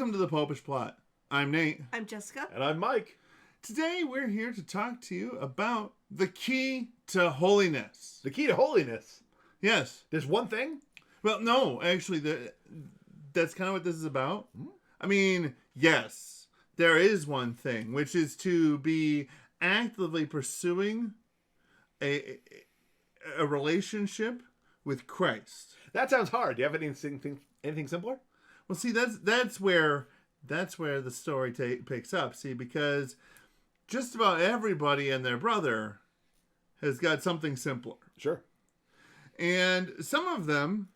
Welcome to the Popish Plot. I'm Nate. I'm Jessica. And I'm Mike. Today we're here to talk to you about the Key to Holiness. The Key to Holiness? Yes. There's one thing? Well, no, actually, that's kind of what this is about. I mean, yes, there is one thing, which is to be actively pursuing a relationship with Christ. That sounds hard. Do you have anything simpler? Well, see, that's where the story picks up. See, because just about everybody and their brother has got something simpler. Sure. And some of them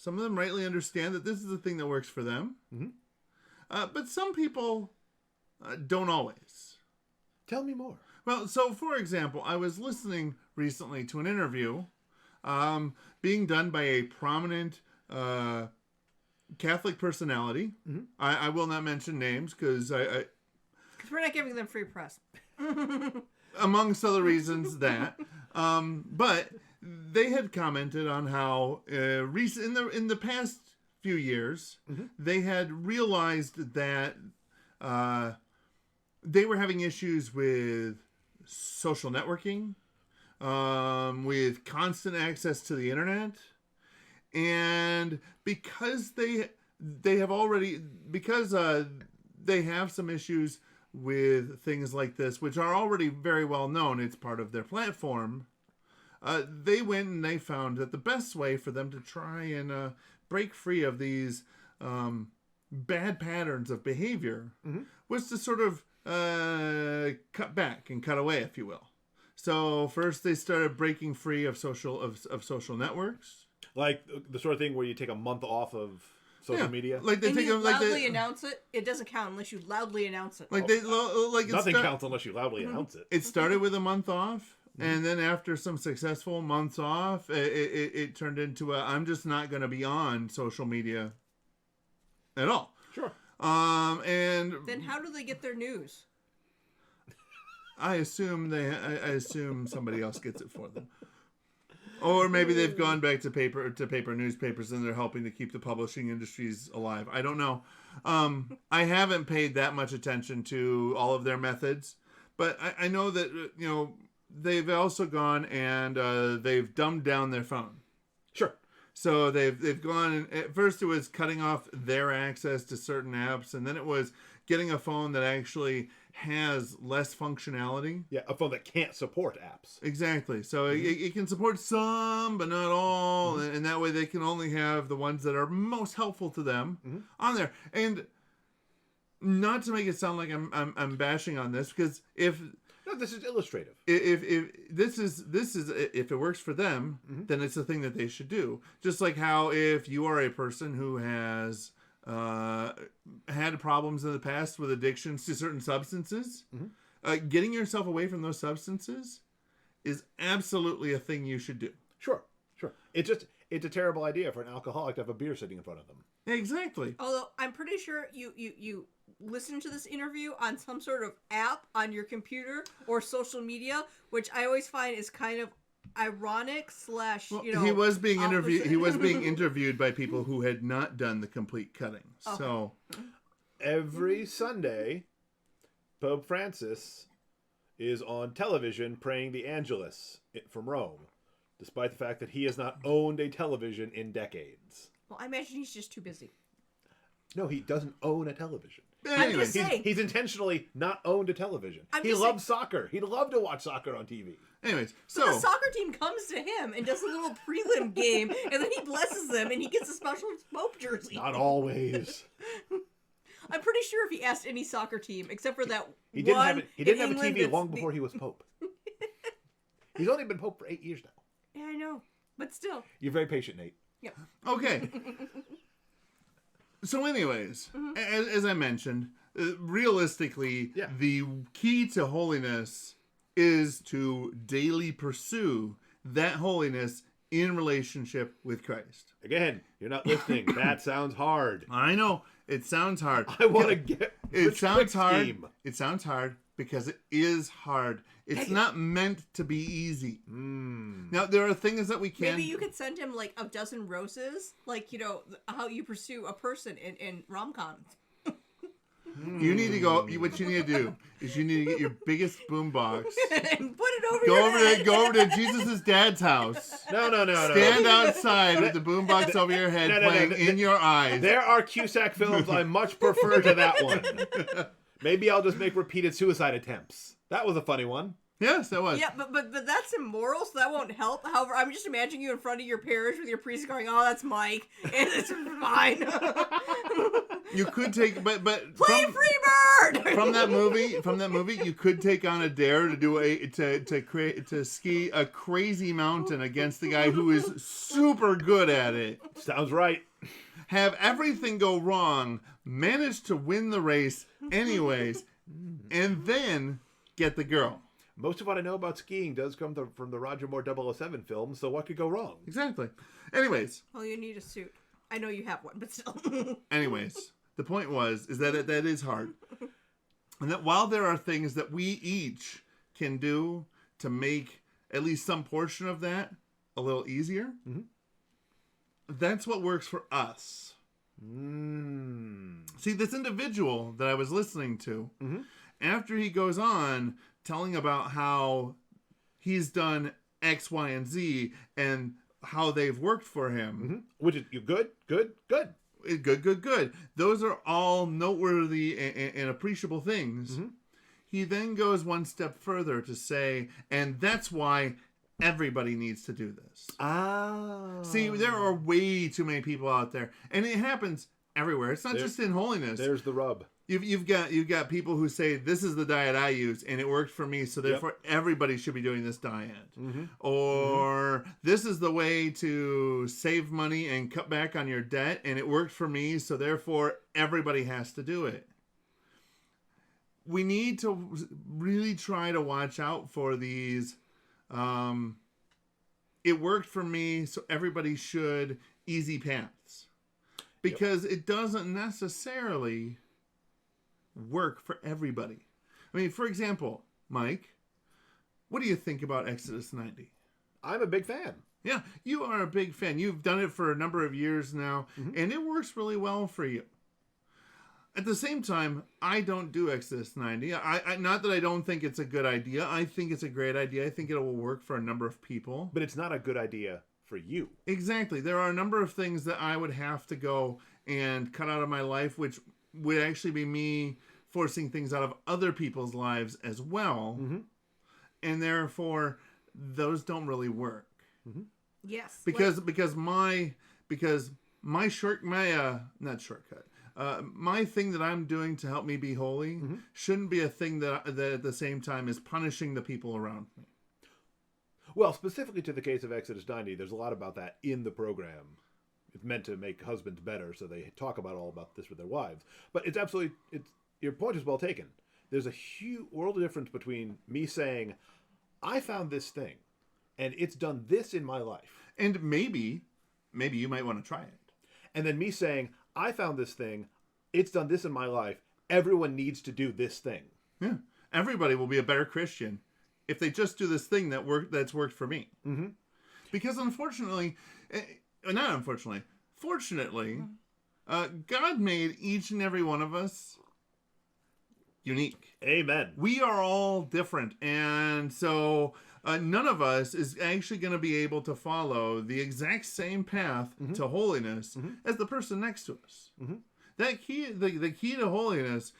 rightly understand that this is the thing that works for them. Mm-hmm. But some people don't always. Tell me more. Well, so for example, I was listening recently to an interview being done by a prominent Catholic personality. Mm-hmm. I will not mention names because we're not giving them free press. Amongst other reasons that. But they had commented on how in the past few years, mm-hmm. they had realized that they were having issues with social networking, with constant access to the internet. And because they have some issues with things like this, which are already very well known, it's part of their platform, they went and they found that the best way for them to try and break free of these bad patterns of behavior mm-hmm. was to sort of cut back and cut away, if you will. So first they started breaking free of social networks. Like the sort of thing where you take a month off of social media? Like they take loudly announce it. It doesn't count unless you loudly announce it. Nothing counts unless you loudly announce it. It started with a month off, and then after some successful months off, it turned into I'm just not going to be on social media at all. Sure. And then how do they get their news? I assume somebody else gets it for them. Or maybe they've gone back to paper newspapers and they're helping to keep the publishing industries alive. I don't know. I haven't paid that much attention to all of their methods, but I know that they've also gone and they've dumbed down their phone. Sure. So they've gone and at first it was cutting off their access to certain apps, and then it was getting a phone that actually has less functionality. Yeah, a phone that can't support apps. Exactly. So it can support some, but not all. Mm-hmm. And that way they can only have the ones that are most helpful to them mm-hmm. on there. And not to make it sound like I'm bashing on this, because no, this is illustrative. If this is if it works for them, mm-hmm. then it's the thing that they should do. Just like how if you are a person who has had problems in the past with addictions to certain substances, mm-hmm. Getting yourself away from those substances is absolutely a thing you should do. Sure. It's a terrible idea for an alcoholic to have a beer sitting in front of them. Exactly. Although I'm pretty sure you listen to this interview on some sort of app on your computer or social media, which I always find is kind of ironic / he was being interviewed. He was being interviewed by people who had not done the complete cutting. Okay. So every Sunday, Pope Francis is on television praying the Angelus from Rome, despite the fact that he has not owned a television in decades. Well, I imagine he's just too busy. No, he doesn't own a television. Anyway, he's intentionally not owned a television. He loves soccer. He'd love to watch soccer on TV. Anyways, so the soccer team comes to him and does a little prelim game, and then he blesses them, and he gets a special Pope jersey. Not always. I'm pretty sure if he asked any soccer team, except for that he didn't have a TV long before he was Pope. He's only been Pope for 8 years now. Yeah, I know, but still. You're very patient, Nate. Yep. Okay. So anyways, mm-hmm. as I mentioned, realistically, the key to holiness is to daily pursue that holiness in relationship with Christ. Again, you're not listening. That sounds hard. I know. It sounds hard. I want to get it sounds hard. Scheme. It sounds hard because it is hard. It's not meant to be easy. Now, there are things that we can... Maybe you could send him, like, a dozen roses. Like, how you pursue a person in rom-coms. You need to go. What you need to do is you need to get your biggest boombox. And put it over your head. Go over to Jesus' dad's house. No. Stand outside with the boombox over your head, playing in your eyes. There are Cusack films I much prefer to that one. Maybe I'll just make repeated suicide attempts. That was a funny one. Yes, that was. Yeah, but that's immoral, so that won't help. However, I'm just imagining you in front of your parish with your priest going, "Oh, that's Mike, and it's fine." You could take, but Play Freebird from that movie, you could take on a dare to do to ski a crazy mountain against the guy who is super good at it. Sounds right. Have everything go wrong, manage to win the race anyways, and then get the girl. Most of what I know about skiing does come from the Roger Moore 007 film, so what could go wrong? Exactly. Anyways. Well, you need a suit. I know you have one, but still. Anyways, the point is that that is hard. And that while there are things that we each can do to make at least some portion of that a little easier, that's what works for us. See, this individual that I was listening to, after he goes on telling about how he's done X, Y, and Z and how they've worked for him. Which is good. Good. Those are all noteworthy and appreciable things. He then goes one step further to say, and that's why everybody needs to do this. See, there are way too many people out there, and it happens everywhere. It's not just in holiness. There's the rub. You've got people who say, this is the diet I use and it worked for me, so therefore everybody should be doing this diet. Or this is the way to save money and cut back on your debt and it worked for me, so therefore everybody has to do it. We need to really try to watch out for these it worked for me, so everybody should easy paths. Because it doesn't necessarily work for everybody. I mean, for example, Mike, what do you think about Exodus 90? I'm a big fan. Yeah, you are a big fan. You've done it for a number of years now, and it works really well for you. At the same time, I don't do Exodus 90. I not that I don't think it's a good idea. I think it's a great idea. I think it will work for a number of people. But it's not a good idea for you. Exactly. There are a number of things that I would have to go and cut out of my life, which would actually be me forcing things out of other people's lives as well. And therefore, those don't really work. Yes. Because my thing that I'm doing to help me be holy shouldn't be a thing that at the same time is punishing the people around me. Well, specifically to the case of Exodus 90, there's a lot about that in the program. It's meant to make husbands better, so they talk about this with their wives. But your point is well taken. There's a huge world of difference between me saying, I found this thing, and it's done this in my life. And maybe you might want to try it. And then me saying, I found this thing, it's done this in my life, everyone needs to do this thing. Yeah. Everybody will be a better Christian if they just do this thing that's worked for me. Because fortunately, God made each and every one of us unique. Amen. We are all different. And so none of us is actually going to be able to follow the exact same path to holiness as the person next to us. That key, the key to holiness,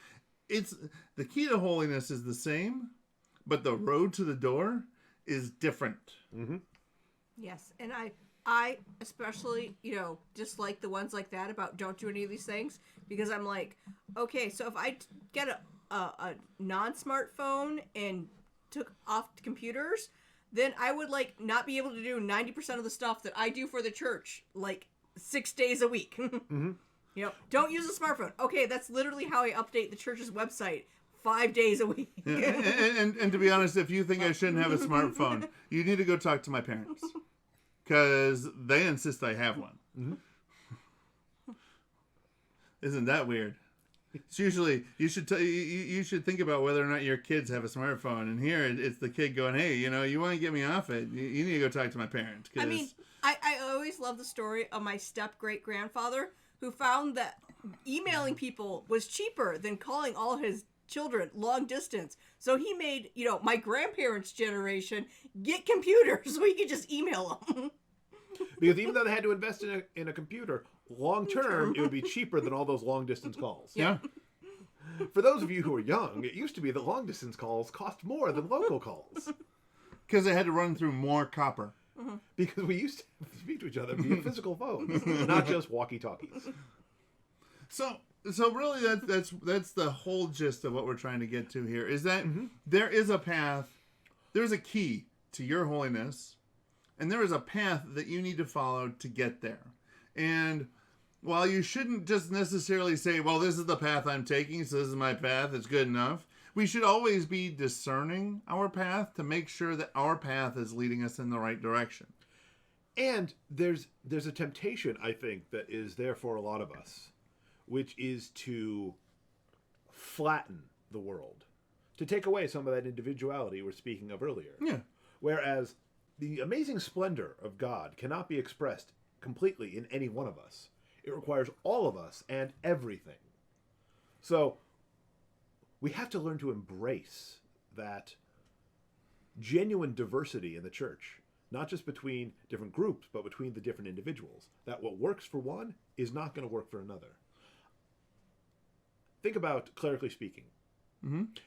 the key to holiness is the same, but the road to the door is different. Yes, and I especially, dislike the ones like that about don't do any of these things, because I'm like, okay, so if I get a non-smartphone and took off computers, then I would not be able to do 90% of the stuff that I do for the church 6 days a week. Don't use a smartphone. Okay, that's literally how I update the church's website 5 days a week. and to be honest, if you think I shouldn't have a smartphone, you need to go talk to my parents, because they insist I have one. Isn't that weird? It's usually you should think about whether or not your kids have a smartphone, and here it's the kid going, "Hey, you want to get me off it? You need to go talk to my parents." I mean, I always love the story of my step great grandfather who found that emailing people was cheaper than calling all his children long distance. So he made, my grandparents' generation get computers so he could just email them. Because even though they had to invest in a computer, long term, it would be cheaper than all those long distance calls. Yeah. For those of you who are young, it used to be that long distance calls cost more than local calls. Because they had to run through more copper. Because we used to speak to each other via physical phones, not just walkie-talkies. So really that's the whole gist of what we're trying to get to here, is that there is a path, there's a key to your holiness, and there is a path that you need to follow to get there. And while you shouldn't just necessarily say, well, this is the path I'm taking, so this is my path, it's good enough, we should always be discerning our path to make sure that our path is leading us in the right direction. And there's a temptation, I think, that is there for a lot of us, which is to flatten the world, to take away some of that individuality we were speaking of earlier. Yeah. Whereas the amazing splendor of God cannot be expressed completely in any one of us. It requires all of us and everything. So we have to learn to embrace that genuine diversity in the church, not just between different groups, but between the different individuals. That what works for one is not going to work for another. Think about clerically speaking.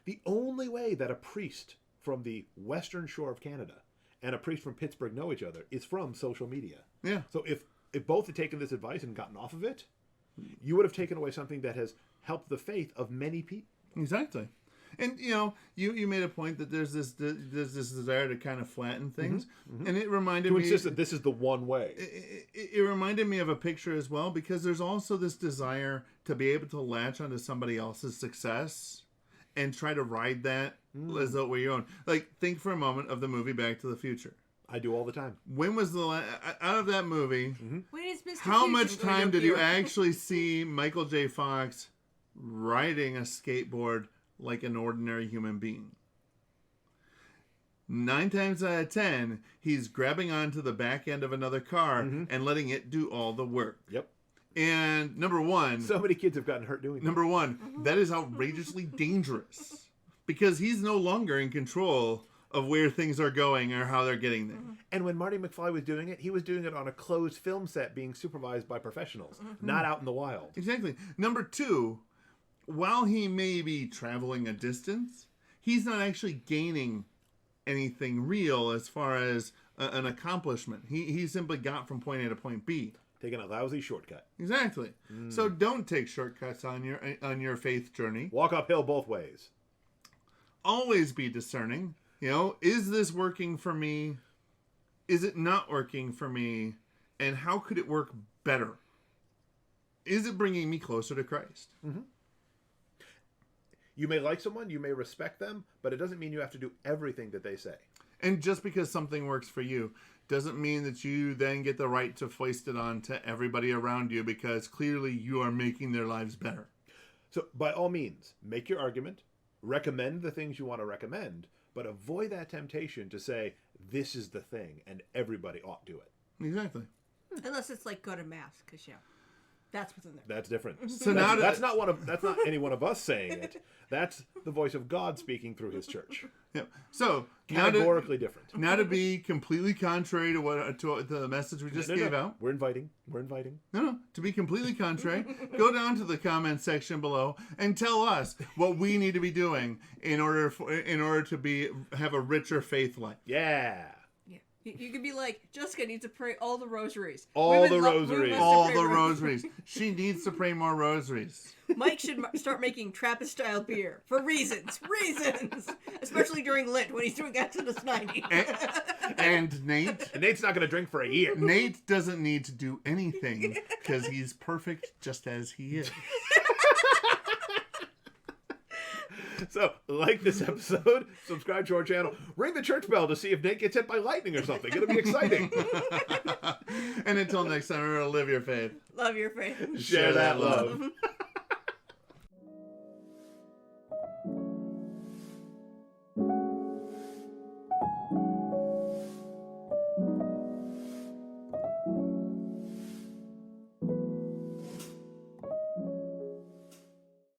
The only way that a priest from the western shore of Canada and a priest from Pittsburgh know each other is from social media. Yeah. So if both had taken this advice and gotten off of it, you would have taken away something that has helped the faith of many people. Exactly. And you made a point that there's this desire to kind of flatten things, and it reminded me to insist that this is the one way. It reminded me of a picture as well, because there's also this desire to be able to latch onto somebody else's success and try to ride that as though it were your own. Like, think for a moment of the movie Back to the Future. I do all the time. When was the out of that movie? When is Mr. How much time did you actually see Michael J. Fox riding a skateboard like an ordinary human being? 9 times out of 10, he's grabbing onto the back end of another car and letting it do all the work. Yep. And number one, so many kids have gotten hurt doing that. Number one, that is outrageously dangerous, because he's no longer in control of where things are going or how they're getting there. And when Marty McFly was doing it, he was doing it on a closed film set being supervised by professionals, not out in the wild. Exactly. Number two, while he may be traveling a distance, he's not actually gaining anything real as far as an accomplishment. He simply got from point A to point B. Taking a lousy shortcut. Exactly. So don't take shortcuts on your faith journey. Walk uphill both ways. Always be discerning. Is this working for me? Is it not working for me? And how could it work better? Is it bringing me closer to Christ? You may like someone, you may respect them, but it doesn't mean you have to do everything that they say. And just because something works for you doesn't mean that you then get the right to foist it on to everybody around you, because clearly you are making their lives better. So by all means, make your argument, recommend the things you want to recommend, but avoid that temptation to say, this is the thing and everybody ought to do it. Exactly. Unless it's like go to mass, because that's what's in there. That's different. So that's not any one of us saying it. That's the voice of God speaking through his church. Yeah. So categorically different. Now to be completely contrary to the message we just gave out. We're inviting. No. To be completely contrary, go down to the comment section below and tell us what we need to be doing in order to have a richer faith life. Yeah. You could be like, Jessica needs to pray all the rosaries. All the rosaries. She needs to pray more rosaries. Mike should start making Trappist-style beer for reasons. Especially during Lent when he's doing Exodus 90. And Nate. And Nate's not going to drink for a year. Nate doesn't need to do anything because he's perfect just as he is. So, like this episode, subscribe to our channel, ring the church bell to see if Nate gets hit by lightning or something. It'll be exciting. And until next time, remember to live your faith. Love your faith. Share that love.